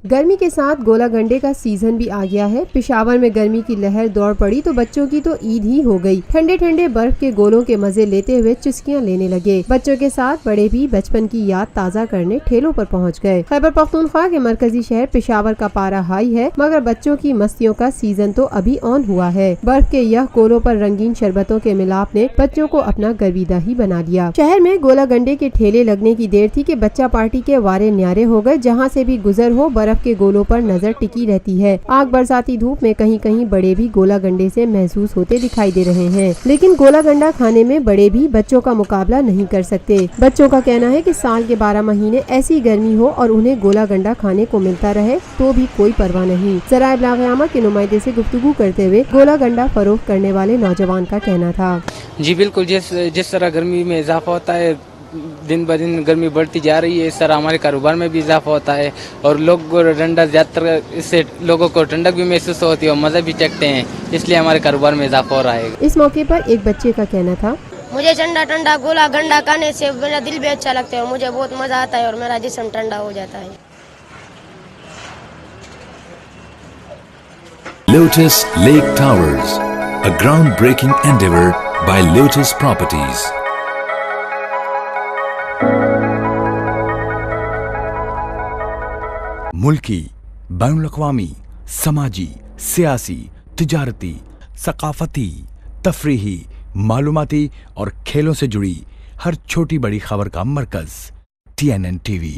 गर्मी के साथ गोला गंडे का सीजन भी आ गया है। पेशावर में गर्मी की लहर दौड़ पड़ी तो बच्चों की तो ईद ही हो गई। ठंडे ठंडे बर्फ के गोलों के मजे लेते हुए चुस्कियां लेने लगे। बच्चों के साथ बड़े भी बचपन की याद ताज़ा करने ठेलों पर पहुंच गए। खैबर पख्तूनख्वा के मरकजी शहर पेशावर का पारा हाई है, मगर बच्चों की मस्तियों का सीजन तो अभी ऑन हुआ है। बर्फ के यह गोलों पर रंगीन शरबतों के मिलाप ने बच्चों को अपना गर्विदा ही बना लिया। शहर में गोला गंडे के ठेले लगने की देर थी कि बच्चा पार्टी के वारे न्यारे हो गए। जहाँ से भी गुजर हो बर्फ के गोलों पर नजर टिकी रहती है। आग बरसाती धूप में कहीं कहीं बड़े भी गोला गंडे से महसूस होते दिखाई दे रहे हैं, लेकिन गोला गंडा खाने में बड़े भी बच्चों का मुकाबला नहीं कर सकते। बच्चों का कहना है कि साल के 12 महीने ऐसी गर्मी हो और उन्हें गोला गंडा खाने को मिलता रहे तो भी कोई परवाह नहीं। ज़राए इब्लाग़ के नुमाइंदे से गुफ्तगू करते हुए गोला गंडा फरोख्त करने वाले नौजवान का कहना था। जी बिल्कुल, जिस तरह गर्मी में इजाफा होता है, दिन ब दिन गर्मी बढ़ती जा रही है, इस तरह हमारे कारोबार में भी इजाफा होता है और लोग ठंडा ज़्यादातर, इससे लोगों को ठंडक भी महसूस होती है और मज़े भी चखते हैं, इसलिए हमारे कारोबार में इजाफा हो रहा है। इस मौके पर एक बच्चे का कहना था, मुझे ठंडा ठंडा गोला गंडा खाने से मेरा दिल भी अच्छा लगता है और मुझे बहुत मजा आता है और मेरा जिस्म ठंडा हो जाता है। Lotus Lake Towers, a groundbreaking endeavor by Lotus Properties. मुल्की, बैनुल-अक़वामी, समाजी, सियासी, तिजारती, सकाफती, तफरीही, मालूमाती और खेलों से जुड़ी हर छोटी बड़ी खबर का मरकज TNN TV।